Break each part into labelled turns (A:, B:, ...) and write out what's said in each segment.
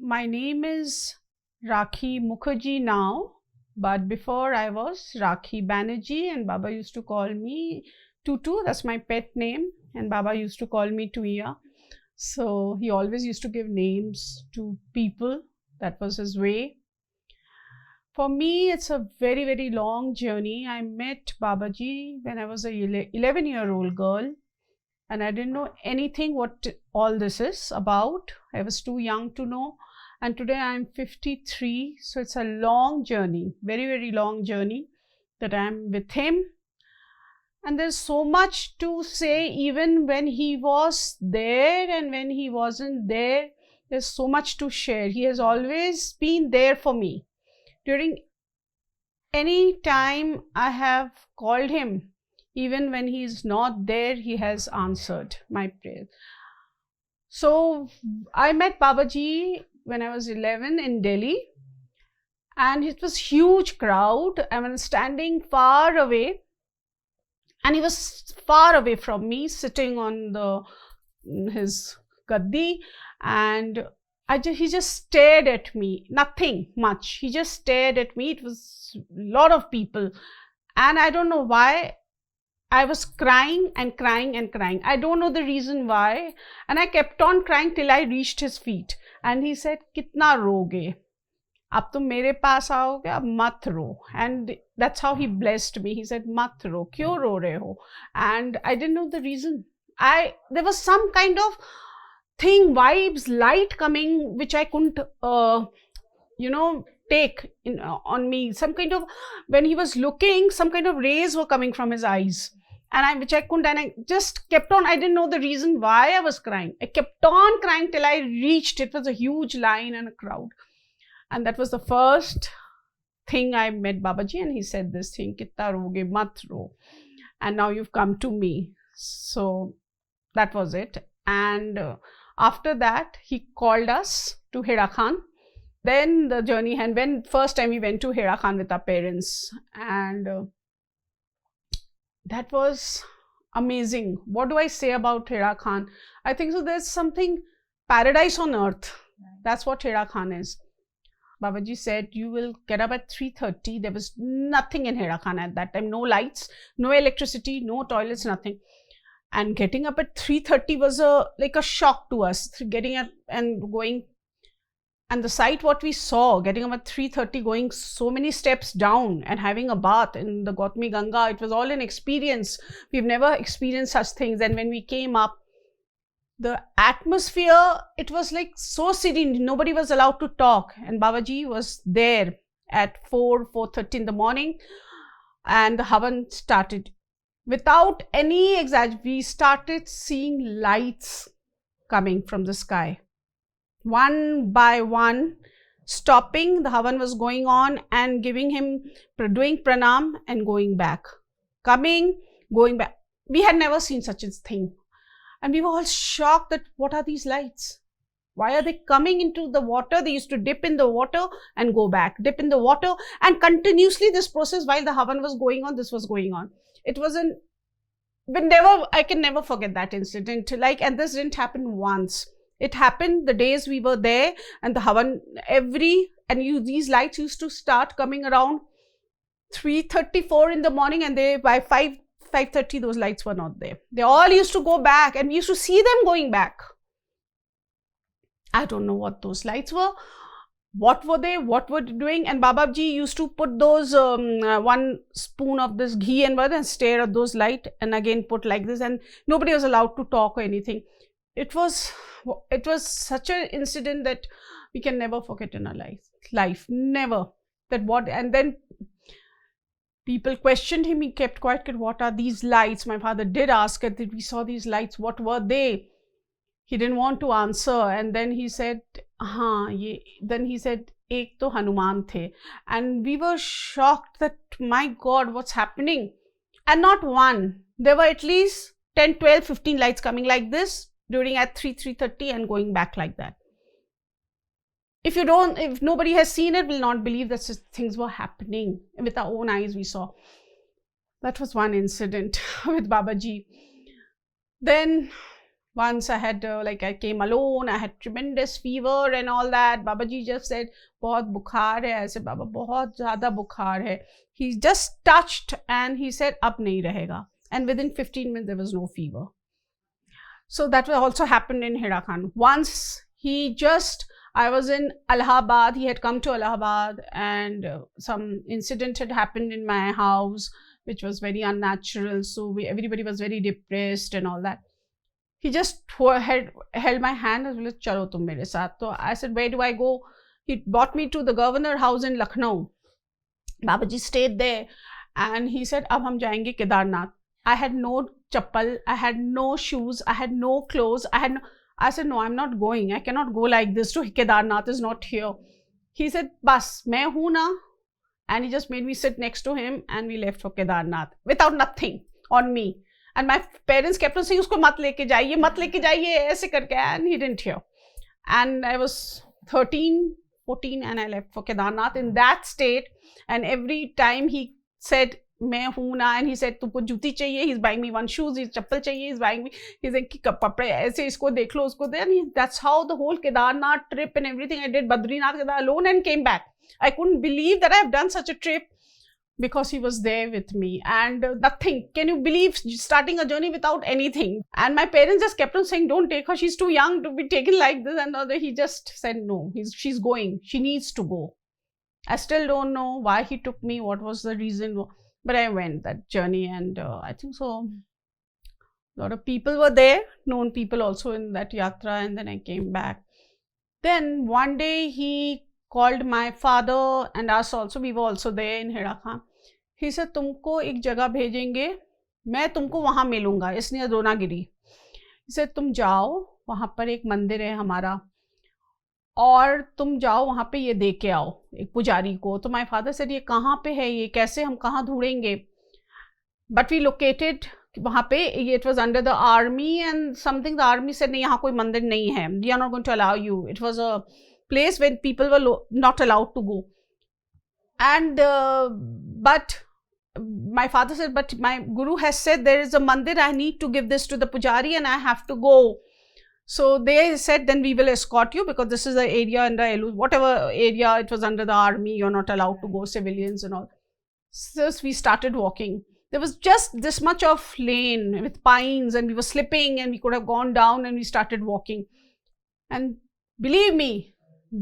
A: my name is Rakhi Mukherjee now, but before I was Rakhi Banerjee, and Baba used to call me Tutu, that's my pet name, and Baba used to call me Tuiya. So he always used to give names to people, that was his way. For me, it's a very, very long journey. I met Babaji when I was a 11-year-old girl, and I didn't know anything what all this is about. I was too young to know. And today I'm 53, so it's a long journey, very, very long journey that I'm with him. And there's so much to say, even when he was there and when he wasn't there, there's so much to share. He has always been there for me. During any time I have called him, even when he's not there, he has answered my prayers. So I met Babaji when I was 11 in Delhi, and it was huge crowd. I was standing far away, and he was far away from me, sitting on his gaddi, and he just stared at me, nothing much. He just stared at me. It was a lot of people, and I don't know why. I was crying and crying and crying. I don't know the reason why. And I kept on crying till I reached his feet. And he said, "Kitna roge? Ab tum mere paas aaoge, ab mat ro." And that's how he blessed me. He said, "Mat ro, kyo ro rahe ho?" And I didn't know the reason. There was some kind of thing, vibes, light coming, which I couldn't, take on me. Some kind of, when he was looking, some kind of rays were coming from his eyes. Which I couldn't, and I just kept on. I didn't know the reason why I was crying. I kept on crying till I reached. It was a huge line and a crowd. And that was the first thing I met Babaji, and he said this thing, "Kitta roge, mat ro. And now you've come to me." So that was it. And after that, he called us to Hera Khan. Then the journey, and when first time we went to Hera Khan with our parents, and that was amazing. What do I say about Hera Khan? I think so there's something paradise on earth. That's what Hera Khan is. Babaji said, "You will get up at 3:30. There was nothing in Hera Khan at that time. No lights, no electricity, no toilets, nothing. And getting up at 3:30 was like a shock to us. Getting up and going. And the sight what we saw, getting up at 3:30, going so many steps down and having a bath in the Gautami Ganga, it was all an experience. We've never experienced such things. And when we came up, the atmosphere, it was like so serene. Nobody was allowed to talk. And Babaji was there at 4:30 in the morning. And the Havan started. Without any exaggeration, we started seeing lights coming from the sky. One by one, stopping, the Havan was going on, and giving him, doing pranam and going back. Coming, going back. We had never seen such a thing. And we were all shocked that what are these lights? Why are they coming into the water? They used to dip in the water and go back, dip in the water, and continuously this process while the Havan was going on, this was going on. It wasn't, I can never forget that incident. And this didn't happen once. It happened the days we were there, and the Havan, these lights used to start coming around 3:34 in the morning, and by 5:30, those lights were not there. They all used to go back, and we used to see them going back. I don't know what those lights were. What were they? What were they doing? And Babaji used to put those 1 spoon of this ghee and stare at those lights, and again put like this, and nobody was allowed to talk or anything. It was such an incident that we can never forget in our life. Never. And then people questioned him. He kept quiet. "What are these lights?" My father did ask it, that we saw these lights. What were they? He didn't want to answer. And then he said, then he said, "Ek to Hanuman the." And we were shocked that, my God, what's happening? And not one. There were at least 10, 12, 15 lights coming like this at 3:30 and going back like that. If nobody has seen it, will not believe that such things were happening. With our own eyes we saw. That was one incident with Babaji. Then once I had I came alone, I had tremendous fever and all that. Babaji just said, बहुत बुखार है. I said, Baba, बहुत ज़्यादा बुखार है. He just touched and he said, अब नहीं रहेगा. And within 15 minutes, there was no fever. So that also happened in Hirakan. Once I was in Allahabad, he had come to Allahabad, and some incident had happened in my house, which was very unnatural. So everybody was very depressed and all that. He just held my hand and said, "Chalo tum mere saath." So I said, "Where do I go?" He brought me to the governor house in Lucknow. Babaji stayed there, and he said, "Ab hum jayenge Kedarnath." I had no chappal, I had no shoes, I had no clothes, I said, "No, I'm not going. I cannot go like this to Kedarnath, is not here." He said, "Bas, main hu na." And he just made me sit next to him, and we left for Kedarnath without nothing on me. And my parents kept on saying, "Usko mat leke jaiye, aise karke," and he didn't hear. And I was 13, 14, and I left for Kedarnath in that state. And every time he said, "मैं हूँ ना," and he said, "तुमको जूती चाहिए," he's buying me one shoes, he's चप्पल चाहिए, he's buying me, he's like, कपड़े ऐसे, इसको देख लो, उसको दे. And that's how the whole Kedarnath trip and everything I did, Badrinath alone, and came back. I couldn't believe that I have done such a trip because he was there with me. And nothing. Can you believe starting a journey without anything? And my parents just kept on saying, "Don't take her, she's too young to be taken like this." And he just said, "No, she's going, she needs to go." I still don't know why he took me, what was the reason. But I went that journey, and I think so. A lot of people were there, known people also in that yatra, and then I came back. Then one day he called my father and us also. We were also there in Hirakan. He said, "तुमको एक जगह भेजेंगे, मैं तुमको वहाँ मिलूँगा, इसलिए Dronagiri." He said, "तुम जाओ, वहाँ पर एक मंदिर है हमारा, और तुम जाओ वहाँ पे ये दे के आओ एक पुजारी को." तो माय फादर सेड, "ये कहाँ पे है, ये कैसे हम कहाँ ढूंढेंगे?" बट वी लोकेटेड वहाँ पे, it was under the army and something. The army said, "नहीं, यहाँ कोई मंदिर नहीं है, we are not going to allow you." It was a place where people were not allowed to go. And but my father said, "But my guru has said there is a mandir, I need to give this to the pujari and I have to go." So they said, "Then we will escort you, because this is the area under whatever area it was under the army, you're not allowed to go, civilians and all." So we started walking. There was just this much of lane with pines, and we were slipping, and we could have gone down, and we started walking. And believe me,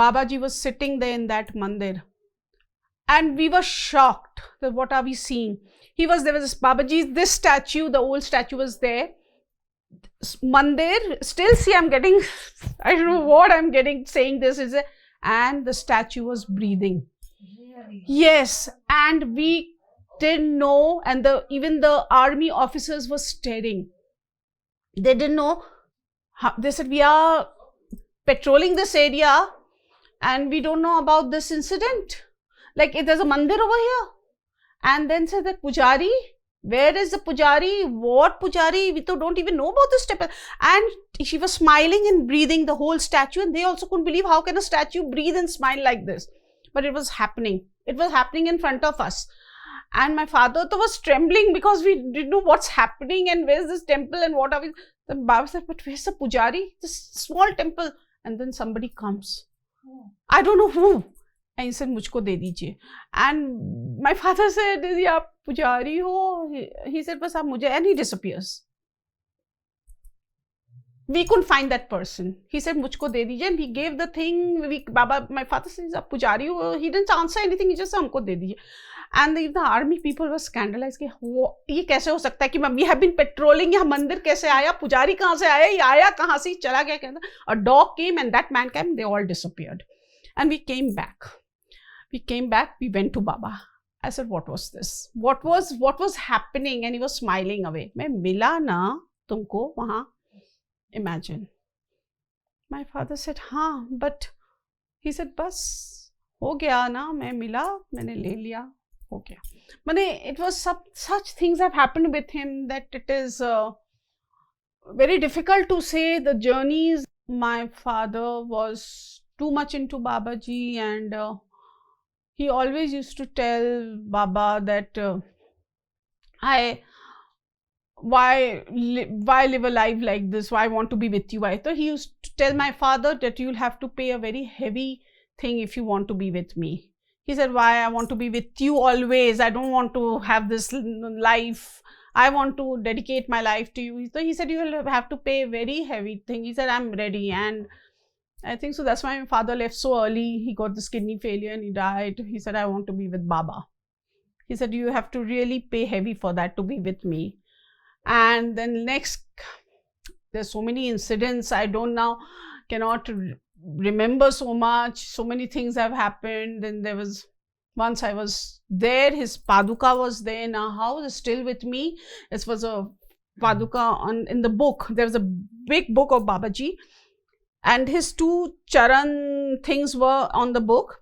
A: Babaji was sitting there in that mandir. And we were shocked that what are we seeing? There was this Babaji, this statue, the old statue was there. Mandir, still see I'm getting, I don't know what I'm getting saying this is, and the statue was breathing. Really? Yes, and we didn't know, and even the army officers were staring. They didn't know. They said, "We are patrolling this area and we don't know about this incident. Like, there's a mandir over here." And then said that, "Pujari, where is the pujari? What pujari? We don't even know about this temple." And she was smiling and breathing, the whole statue, and they also couldn't believe, how can a statue breathe and smile like this? But it was happening. It was happening in front of us. And my father was trembling because we didn't know what's happening and where's this temple and what are we. Then Baba said, "But where's the pujari? This small temple." And then somebody comes. I don't know who. And he said, "Mujhko de dijiye." And my father said, "Is aap pujari ho?" He said, "Bas aap mujhe," and he disappears. We couldn't find that person. He said, "Mujhko de dijiye," and he gave the thing. My father said, "Is aap pujari ho?" He didn't answer anything. He just said, "Humko de dijiye." And the army people were scandalized. ये कैसे हो सकता है कि we have been patrolling, यहाँ मंदिर कैसे आया, पुजारी कहाँ से आया, ये आया कहाँ से, चला गया कहता. A dog came and that man came. They all disappeared. And we came back. We went to Baba. I said, "What was this? What was happening?" And he was smiling away. मैं मिला ना तुमको वहाँ? Imagine. My father said, "हाँ," but he said, "बस हो गया ना, मैं मिला, मैंने ले लिया, हो गया." It was such things have happened with him that it is very difficult to say the journeys. My father was too much into Babaji, and he always used to tell Baba that why live a life like this? Why I want to be with you? So he used to tell my father that you'll have to pay a very heavy thing if you want to be with me. He said, why? I want to be with you always. I don't want to have this life. I want to dedicate my life to you. So he said, you will have to pay a very heavy thing. He said, I'm ready. And I think so that's why my father left so early. He got this kidney failure and he died. He said, I want to be with Baba. He said, you have to really pay heavy for that to be with me. And then next, there's so many incidents. I don't now, cannot remember so much. So many things have happened. Then there was, once I was there, his Paduka was there in our house, still with me. This was a Paduka in the book. There was a big book of Babaji. And his 2 charan things were on the book.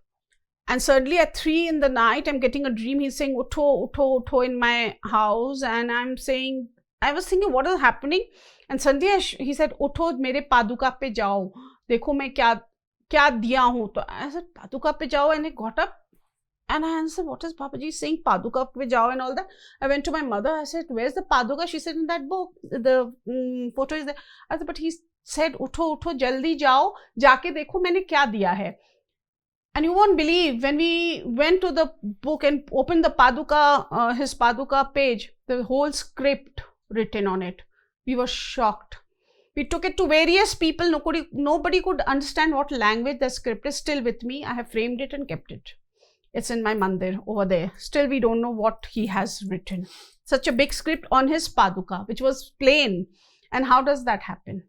A: And suddenly at 3 in the night, I'm getting a dream. He's saying, Utho, Utho, Utho in my house. And I'm saying, I was thinking, what is happening? And suddenly he said, Utho, mere Paduka pe jao. Dekho main kya diya hu. So I said, Paduka pe jao. And I got up. And I answered, what is Babaji saying? Paduka pe jao and all that. I went to my mother. I said, where's the Paduka? She said, in that book. The photo is there. I said, but he said, Utho, Utho, jaldi jao. Jaake dekho maine kya diya hai. And you won't believe, when we went to the book and opened the Paduka, his Paduka page, the whole script written on it. We were shocked. We took it to various people. Nobody could understand what language. The script is still with me. I have framed it and kept it. It's in my mandir over there. Still, we don't know what he has written. Such a big script on his Paduka, which was plain. And how does that happen?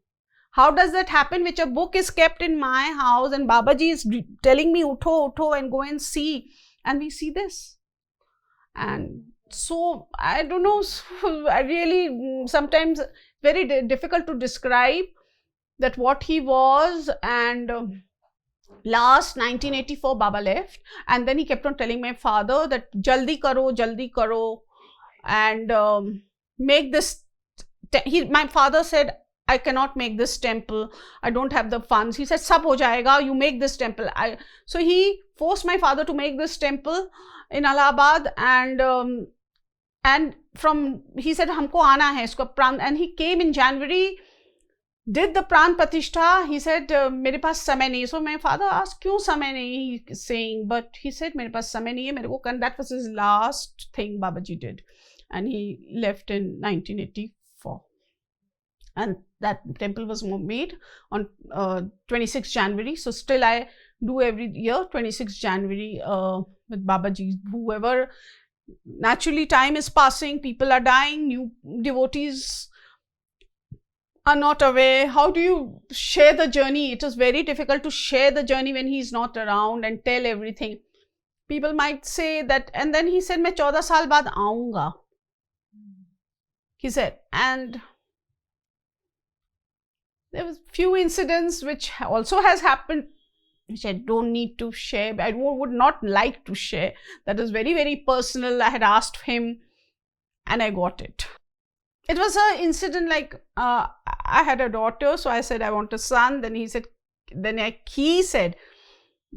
A: How does that happen, which a book is kept in my house and Babaji is telling me, Utho, Utho, and go and see. And we see this. And so, I don't know, I really, sometimes very difficult to describe that what he was. And last 1984, Baba left. And then he kept on telling my father that, jaldi karo, and make this. My father said, I cannot make this temple. I don't have the funds. He said, sab ho jayega, you make this temple. So he forced my father to make this temple in Allahabad, and from, he said, humko aana hai isko pran, and he came in January, did the pran pratishtha. He said, mere paas samay nahi. So my father asked, kyun samay nahi? He's saying, but he said, mere paas samay nahi hai, mere ko karna. That was his last thing Babaji did. And he left in 1984. And that temple was made on 26 January. So still I do every year, 26 January with Babaji. Whoever, naturally time is passing, people are dying, new devotees are not aware. How do you share the journey? It is very difficult to share the journey when he is not around and tell everything. People might say that, and then he said, main 14 saal baad aaunga. He said, and there was few incidents which also has happened, which I don't need to share. I would not like to share. That is very, very personal. I had asked him and I got it. It was an incident like, I had a daughter, so I said, I want a son. Then he said,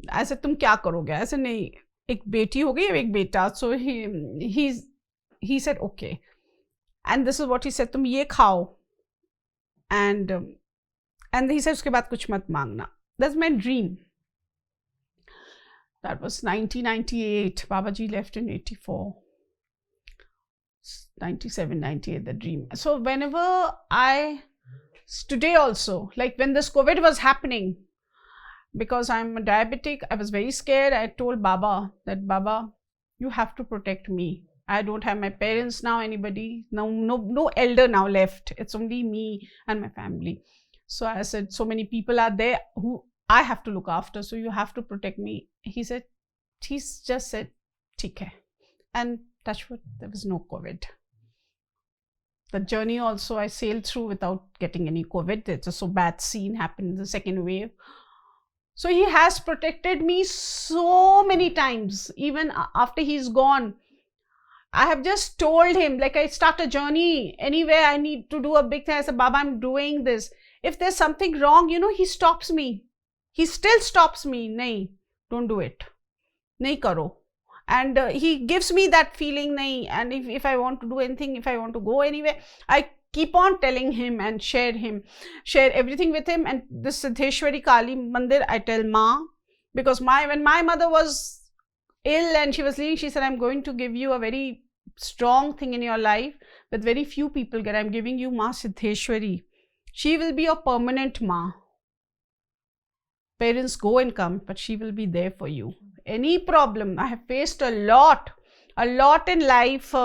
A: I said, tum kya karoge? I said, nahi, ek beti hogi, ek beta. So he said, okay. And this is what he said, tum ye khao. And he said, uske baad kuch mat mangna. That's my dream. That was 1998. Babaji left in 84. 97, 98, the dream. So whenever today also, like when this COVID was happening, because I'm a diabetic, I was very scared. I told Baba that, Baba, you have to protect me. I don't have my parents now, anybody, no elder now left. It's only me and my family. So I said, so many people are there who I have to look after, so you have to protect me. He just said, theek hai. And touch wood, there was no COVID. The journey also I sailed through without getting any COVID. It's a so bad scene happened in the second wave. So he has protected me so many times, even after he's gone. I have just told him, like I start a journey, anywhere I need to do a big thing. I said, Baba, I'm doing this. If there's something wrong, he stops me. He still stops me. Nahi, don't do it. Nahi karo. And he gives me that feeling, nahi, and if I want to do anything, if I want to go anywhere, I keep on telling him and share everything with him. And this Siddheshwari Kali Mandir, I tell Ma, because when my mother was ill and she was leaving, she said, I'm going to give you a very strong thing in your life with very few people get. I'm giving you Ma Siddheshwari. She will be a permanent Ma. Parents go and come, but she will be there for you. Any problem, I have faced a lot in life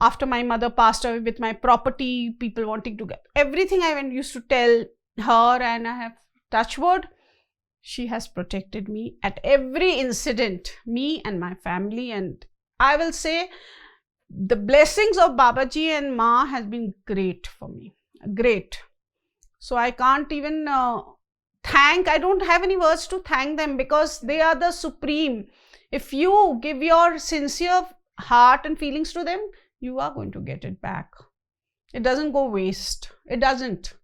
A: after my mother passed away, with my property, people wanting to get everything. I used to tell her, and I have, touch wood, she has protected me at every incident, me and my family. And I will say the blessings of Babaji and Ma has been great for me, great. So I can't even I don't have any words to thank them, because they are the supreme. If you give your sincere heart and feelings to them, you are going to get it back. It doesn't go waste. It doesn't.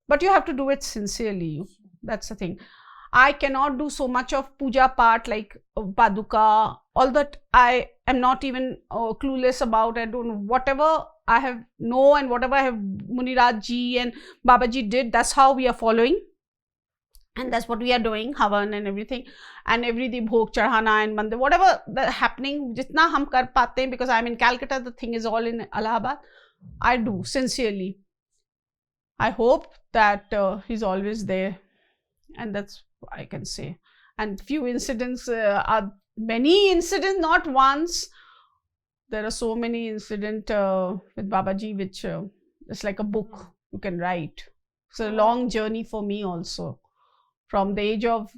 A: But you have to do it sincerely. That's the thing. I cannot do so much of puja part like Paduka, all that I am not even clueless about. I don't know. Whatever I have know and whatever I have Muniraj ji and Babaji did, that's how we are following. And that's what we are doing, Havan and everything. And every day bhog chadhana and mandir, whatever the happening, jitna hum kar pate hain, because I'm in Calcutta, the thing is all in Allahabad. I do, sincerely. I hope that he's always there. And that's what I can say. And few incidents, are many incidents, not once. There are so many incidents with Babaji, which is like a book you can write. It's a long journey for me also. From the age of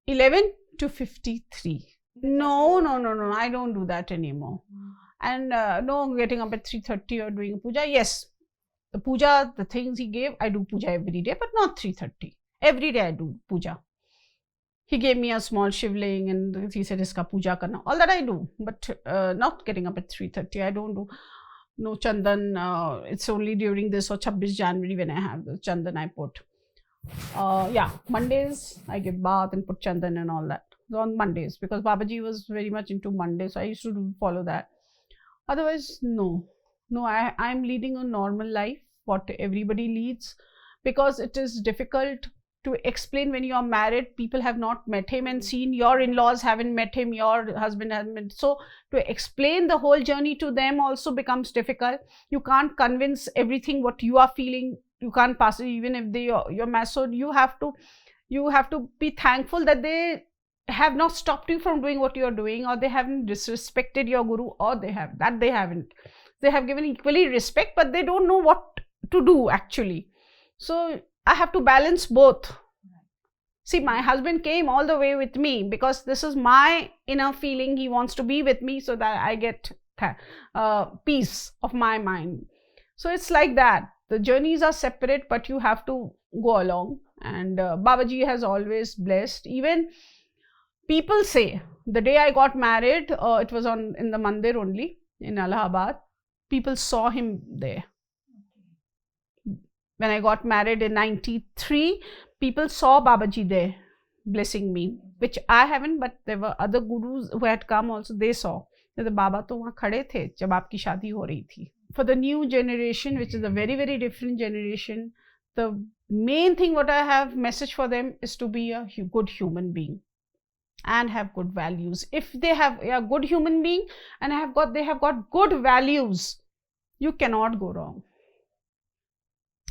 A: 11 to 53. No, I don't do that anymore. And no getting up at 3:30 or doing puja. Yes, the puja, the things he gave, I do puja every day, but not 3:30. Every day I do puja. He gave me a small shivling and he said, iska puja karna. All that I do, but not getting up at 3:30. I don't do no chandan. It's only during this or 26 January when I have the chandan I put. Yeah, Mondays I give bath and put chandan and all that. So on Mondays, because Babaji was very much into Mondays, so I used to follow that. Otherwise, no, I'm leading a normal life, what everybody leads, because it is difficult to explain when you are married. People have not met him and seen, your in-laws haven't met him, your husband hasn't met. So to explain the whole journey to them also becomes difficult. You can't convince everything what you are feeling. You can't pass it, even if you're masood. You have to be thankful that they have not stopped you from doing what you are doing, or they haven't disrespected your guru, or they haven't. They have given equally respect, but they don't know what to do actually. So I have to balance both. See, my husband came all the way with me because this is my inner feeling. He wants to be with me so that I get peace of my mind. So it's like that. The journeys are separate, but you have to go along. And Babaji has always blessed. Even people say, the day I got married, it was in the mandir only, in Allahabad. People saw him there. When I got married in 93, people saw Babaji there, blessing me, which I haven't, but there were other gurus who had come also, they saw. The Baba to wahan khade the, jab aapki shaadi ho rahi thi. For the new generation, which is a very, very different generation, the main thing what I have message for them is to be a good human being and have good values. If they have a good human being and they have got good values, you cannot go wrong.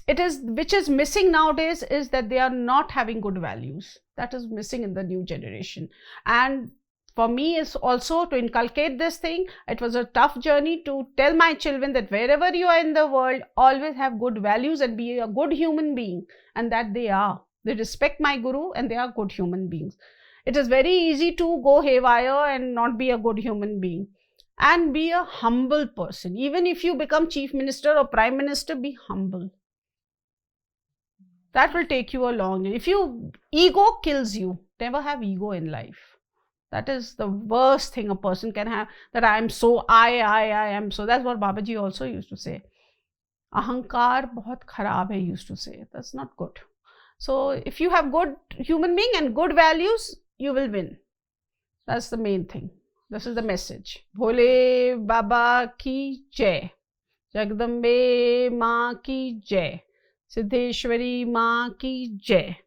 A: Which is missing nowadays is that they are not having good values. That is missing in the new generation. And for me, is also to inculcate this thing. It was a tough journey to tell my children that wherever you are in the world, always have good values and be a good human being. And that they are. They respect my guru and they are good human beings. It is very easy to go haywire and not be a good human being. And be a humble person. Even if you become chief minister or prime minister, be humble. That will take you a long way. If ego kills you, never have ego in life. That is the worst thing a person can have, that I am so, I am so. That's what Babaji also used to say. Ahankar bahut kharab hai, used to say. That's not good. So if you have good human being and good values, you will win. That's the main thing. This is the message. Bhole Baba ki jai. Jagdambe Maa ki jai. Siddheshwari Maa ki jai.